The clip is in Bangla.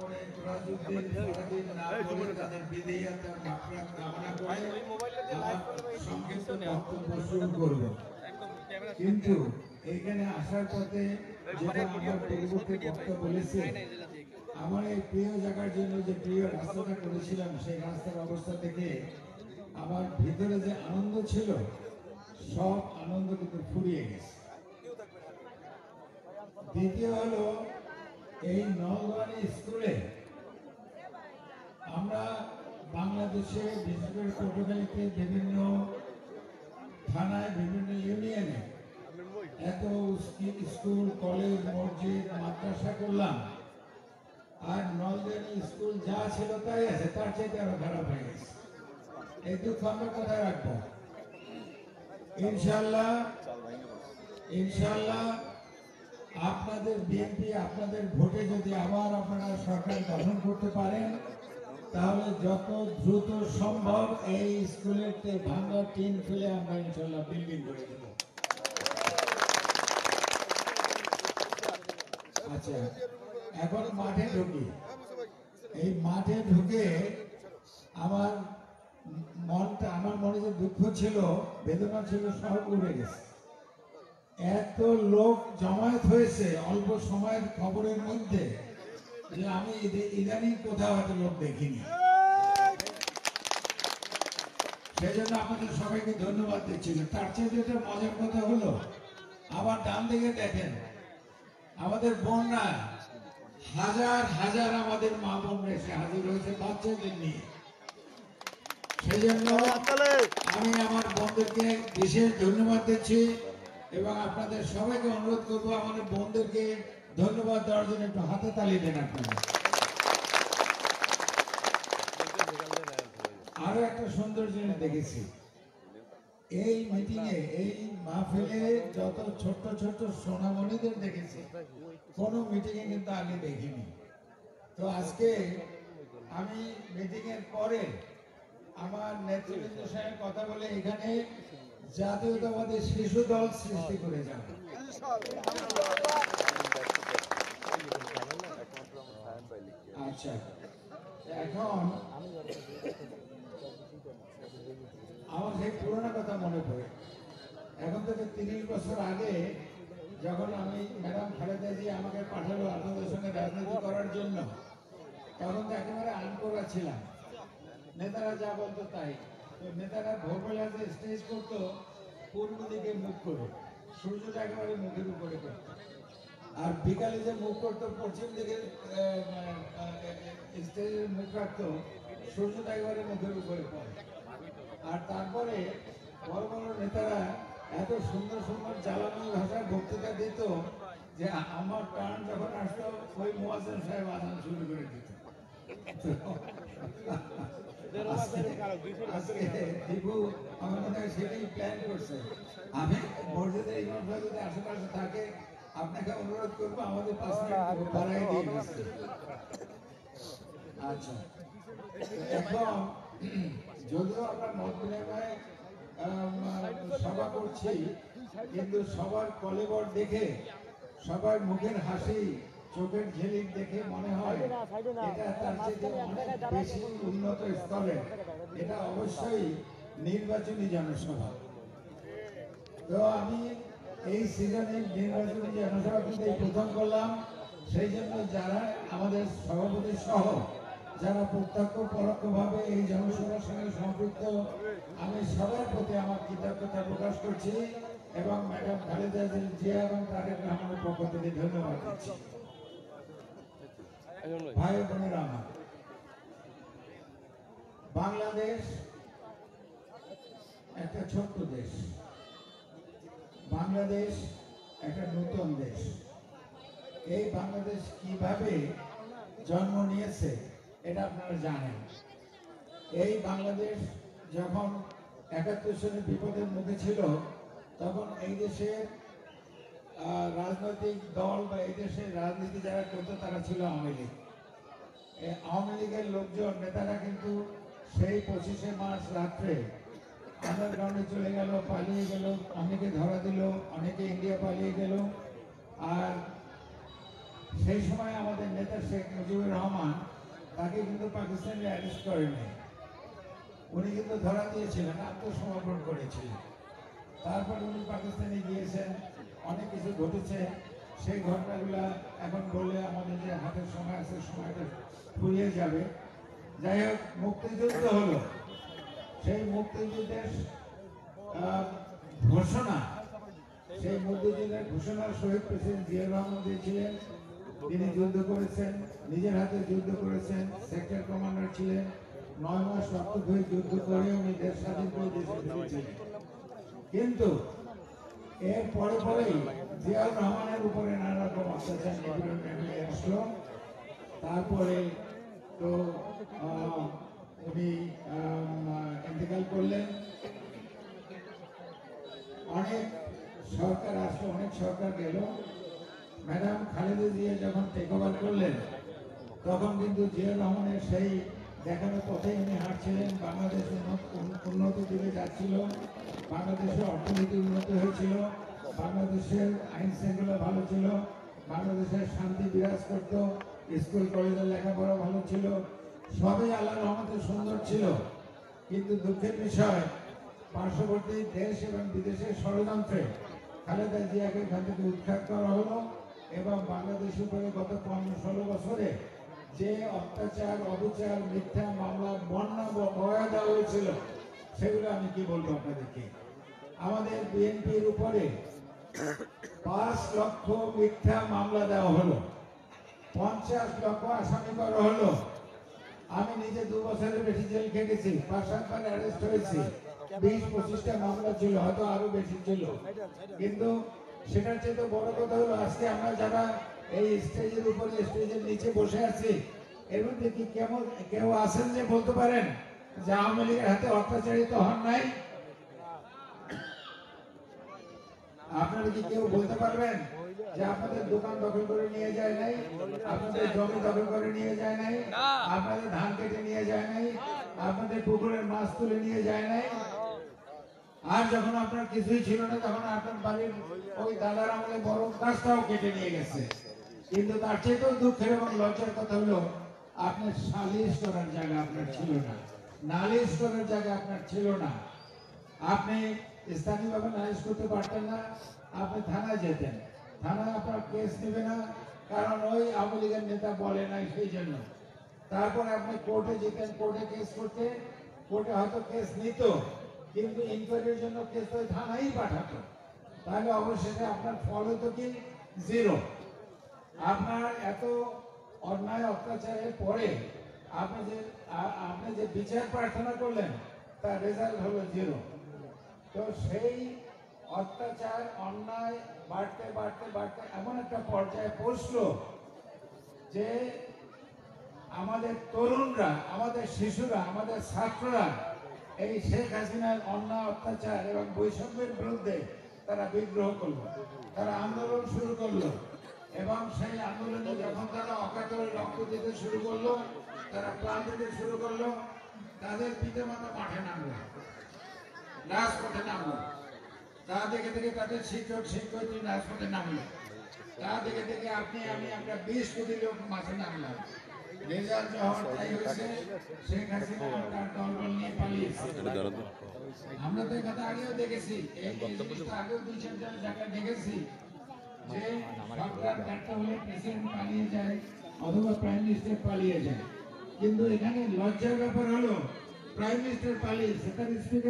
পড়ে তোরাজুদ্দিন ফরাদিন না পড়ে তাদের বিদেয়িতার মাফরাত কামনা করে আমার সংক্ষিপ্ত বক্তব্য শুরু করব। কিন্তু এইখানে আসার পথে যেটা আমার পূর্ববর্তী বক্তা বলেছে, আমার এই প্রিয় জায়গার জন্য যে প্রিয় রাস্তাটা করেছিলাম সেই রাস্তার অবস্থা থেকে আমার ভিতরে যে আনন্দ ছিল সব আনন্দ কিন্তু ফুরিয়ে গেছে। দ্বিতীয় হলো এই নলবাড়ি স্কুলে আমরা বাংলাদেশে বিশেষ করে পটুয়াখালীতে বিভিন্ন থানায় বিভিন্ন ইউনিয়নে এত স্কুল কলেজ মসজিদ মাদ্রাসা করলাম, আর নলবাড়ি স্কুল যা ছিল তাই আছে, তার চাইতে আরো খারাপ হয়ে গেছে। এই দুঃখ আমরা কোথায় রাখবো? ইনশাল্লাহ ইনশাল্লাহ আপনাদের বিএনপি আপনাদের ভোটে যদি আবার আপনারা সরকার গঠন করতে পারেন, তাহলে যত দ্রুত সম্ভব এই স্কুলের ভাঙা টিন ফেলে আমরা ইনশাল্লাহ বিল্ডিং করে দেব। আচ্ছা, এখন মাঠে ঢুকি। এই মাঠে ঢুকে আমার মনে যে দুঃখ ছিল, বেদনা ছিল, সব উড়ে গেছে। এত লোক জমায়েত হয়েছে অল্প সময়ের খবরের মধ্যে যে আমি ইদানিং কোথাও এত লোক দেখিনি। সেই জন্য আপনাদের সবাইকে ধন্যবাদ দিচ্ছি। তার চেয়ে যেটা মজার কথা হলো, আবার ডান দিকে দেখেন আমাদের বোনরা, হাজার হাজার আমাদের মা বোনরা এসে হাজির হয়েছে বাচ্চাদের নিয়ে। সেই জন্য আমি আমার বোনদেরকে বিশেষ ধন্যবাদ দিচ্ছি এবং আপনাদের সবাইকে অনুরোধ করবো আমাদের বোনদেরকে ধন্যবাদ দেওয়ার জন্য একটু হাতে তালি দেন আপনারা। আরো একটা সুন্দর জিনিস দেখেছি এই মিটিং এ, এই মাহফিলে যত ছোট ছোট সোনামণিদের দেখেছি, কোন মিটিং এ কিন্তু আগে দেখিনি। তো আজকে আমি মিটিং এর পরে আমার নেতৃবৃন্দের সঙ্গে কথা বলে এখানে জাতীয়তাবাদী শিশু দল সৃষ্টি করে যাব। আচ্ছা, এখন আমার সেই পুরোনো কথা মনে পড়ে। এখন থেকে 30 বছর আগে যখন আমি ম্যাডাম খালেদা জিয়া আমাকে পাঠালো আপনাদের সঙ্গে রাজনীতি করার জন্য, তখন তো একেবারে আনকোরা ছিলাম, নেতারা যা বলতো তাই। তো নেতারা ভোরবেলা যে স্টেজ করতো পূর্ব দিকে মুখ করে, সূর্যটা একেবারে মুখের উপরে করত, আর বিকালে যে মুখ করতো পশ্চিম দিকে স্টেজের মুখ রাখতো, সূর্যটা একেবারে মুখের উপরে পড়ে। আর তারপরে বড় বড় নেতারা এত সুন্দর সুন্দর জ্বালানি ভাষায় বক্তৃতা দিত যে আমার টার্ন যখন আসতো ওই মুয়াজ্জিন সাহেব আজান শুরু করে দিত। সেটাই প্ল্যান করছে। আমি মসজিদের ইমাম সাহেব যদি আশেপাশে থাকে আপনাকে অনুরোধ করবো আমাদের 5 মিনিট বাড়াই দিয়ে দিচ্ছে। আচ্ছা, এখন যদিও আমরা মত বিনিময় সভা করছি, কিন্তু সবার কলেবর দেখে, সবার মুখের হাসি, চোখের ঝিলিক দেখে মনে হয় এটা তার চেয়ে অনেক বেশি উন্নত স্তরে। এটা অবশ্যই নির্বাচনী জনসভা। তো আমি এই সিজনে নির্বাচনী জনসভা কিন্তু প্রথম করলাম। সেই জন্য যারা আমাদের সভাপতি সহ যারা প্রত্যক্ষ পরোক্ষভাবে এই জনসভার সঙ্গে সম্পৃক্ত, আমি সবার প্রতি আমার কৃতজ্ঞতা প্রকাশ করছি এবং ম্যাডাম খালেদা জিয়া এবং তারেক রহমানের পক্ষ থেকে ধন্যবাদ দিচ্ছি। ভাই বোনেরা আমার, বাংলাদেশ একটা ছোট্ট দেশ, বাংলাদেশ একটা নতুন দেশ। এই বাংলাদেশ কিভাবে জন্ম নিয়েছে এটা আপনারা জানেন। এই বাংলাদেশ যখন 71 সালে বিপদের মুখে ছিল, তখন এই দেশের রাজনৈতিক দল বা এই দেশের রাজনীতি যারা করতো তারা ছিল আওয়ামী লীগ। আওয়ামী লীগের লোকজন নেতারা কিন্তু সেই 25শে মার্চ রাত্রে আন্ডারগ্রাউন্ডে চলে গেল, পালিয়ে গেল, অনেকে ধরা দিল, অনেকে ইন্ডিয়া পালিয়ে গেল। আর সেই সময় আমাদের নেতা শেখ মুজিবুর রহমান তাকে কিন্তু পাকিস্তানে অ্যারেস্ট করেনি, উনি কিন্তু ধরা দিয়েছিলেন, আত্মসমর্পণ করেছিলেন। তারপর উনি পাকিস্তানে গিয়েছেন, অনেক কিছু ঘটেছে, সেই ঘটনাগুলা এখন বললে আমাদের যে হাতের সময় আছে সময়টা ফুরিয়ে যাবে। যাই হোক, মুক্তিযুদ্ধ হলো, সেই মুক্তিযুদ্ধের ঘোষণা, সেই মুক্তিযুদ্ধের ঘোষণার শহীদ প্রেসিডেন্ট জিয়াউর রহমান দিয়েছিলেন। তিনি যুদ্ধ করেছেন, নিজের হাতে যুদ্ধ করেছেন, সেক্টর কমান্ডার ছিলেন, 9 মাস রক্ত ধরে যুদ্ধ করে উনি দেশ স্বাধীন করে দেশে ফিরেছিলেন। কিন্তু এর পরে পরেই জিয়াউর রহমানের উপরে নানা রকম অত্যাচার নিপীড়ন নেমে আসলো। তারপরে তো উনি ইন্তেকাল করলেন। অনেক সরকার আসলো, অনেক সরকার গেল। ম্যাডাম খালেদা জিয়া যখন টেক ওভার করলেন, তখন কিন্তু জিয়াউর রহমানের সেই দেখানো পথেই উনি হাঁটছিলেন। বাংলাদেশ উন্নতির দিকে যাচ্ছিল, বাংলাদেশের অর্থনীতি উন্নতি হয়েছিল, বাংলাদেশের আইন শৃঙ্খলা ভালো ছিল, বাংলাদেশের শান্তি বিরাজ করত, স্কুল কলেজের লেখাপড়া ভালো ছিল, সবই আল্লাহর রহমতে সুন্দর ছিল। কিন্তু দুঃখের বিষয়, পার্শ্ববর্তী দেশ এবং বিদেশের ষড়যন্ত্রে খালেদা জিয়াকে এখান থেকে উৎখাত করা হলো এবং বাংলাদেশের উপরে গত 15-16 বছরে যে অত্যাচার, অবিচার, মিথ্যা মামলা, বন্যা বয়া দেওয়া হয়েছিল, সেগুলো আমি কি বলবো আপনাদেরকে। আমাদের বিএনপির উপরে 5 লক্ষ মিথ্যা মামলা দেওয়া হলো, 50 লক্ষ আসামি করা হলো। আমি নিজে 2 বছরের বেশি জেল খেটেছি, 5-7 বার অ্যারেস্ট হয়েছি, 20-25টা মামলা ছিল, হয়তো আরো বেশি ছিল। কিন্তু সেটার চেয়ে বড় কথা হলো, আজকে আমরা যারা এই স্টেজের উপরে, স্টেজের নিচে বসে আছি, এর মধ্যে কি কেউ আছেন যে বলতে পারেন যে আওয়ামী লীগের হাতে অত্যাচারিত হন নাই? আপনারা কি কেউ বলতে পারবেন যে আপনাদের দোকান দখল করে নিয়ে যায় নাই, আপনাদের জমি দখল করে নিয়ে যায় নাই, আপনাদের ধান কেটে নিয়ে যায় নাই, আপনাদের পুকুরের মাছ তুলে নিয়ে যায় নাই? আর যখন আপনার কিছুই ছিল না, তখন আপনার বাড়ির ওই দাদার আমলে বড় গাছটাও কেটে নিয়ে গেছে। কিন্তু তার চেয়েও দুঃখের এবং লজ্জার কথা হলো, আপনার সালিশ করার জায়গা আপনার ছিল না, নালিশ করার জায়গা আপনার ছিল না। আপনি স্থানীয়ভাবে নালিশ করতে পারতেন না, আপনি থানায় যেতেন, থানায় আপনার কেস নেবে না, কারণ ওই আওয়ামী লীগের নেতা বলে নাই, সেই জন্য। তারপর আপনি কোর্টে যেতেন, কোর্টে কেস করতে, কোর্টে হয়তো কেস নিত, কিন্তু ইনকোয়ারির জন্য কেস ওই থানায় পাঠাতো। তাহলে অবশেষে আপনার ফল হতো কি? 0। আপনার এত অন্যায় অত্যাচারের পরে আপনি যে বিচার প্রার্থনা করলেন, তার রেজাল্ট হলো 0। তো সেই অত্যাচার, অন্যায় বাড়তে বাড়তে বাড়তে এমন একটা পর্যায়ে পৌঁছলো যে আমাদের তরুণরা, আমাদের শিশুরা, আমাদের ছাত্ররা এই শেখ হাসিনার অন্যায়, অত্যাচার এবং বৈষম্যের বিরুদ্ধে তারা বিদ্রোহ করলো, তারা আন্দোলন শুরু করলো। এবং সেই আন্দোলনে যখন তারা অকাতরে রক্ত দিতে শুরু করলো, তারা প্রাণ দিতে শুরু করলো, তাদের পিতামাতা মাঠে নামলো, রাজপথে নামলো। তা দেখে দেখে তাদের শিক্ষক শিক্ষয়িত্রী রাজপথে নামলো। তা দেখে দেখে আপনি আমি আমরা 20 কোটি লোক মাঠে নামলাম। রেজাল্ট যখন তাই হয়েছে, শেখ হাসিনা তার দলবল নিয়ে পালিয়েছে। আমরা তো কথা আগেও দেখেছি, এই জিনিসটা আগেও 2-4 জায়গায় দেখেছি যে সরকার ব্যর্থ হলে প্রেসিডেন্ট পালিয়ে যায় অথবা প্রাইম মিনিস্টার পালিয়ে যায়। কিন্তু এখানে লজ্জার ব্যাপার হলো, প্রাইম মিনিস্টার পালিয়েছে, তার স্পিকার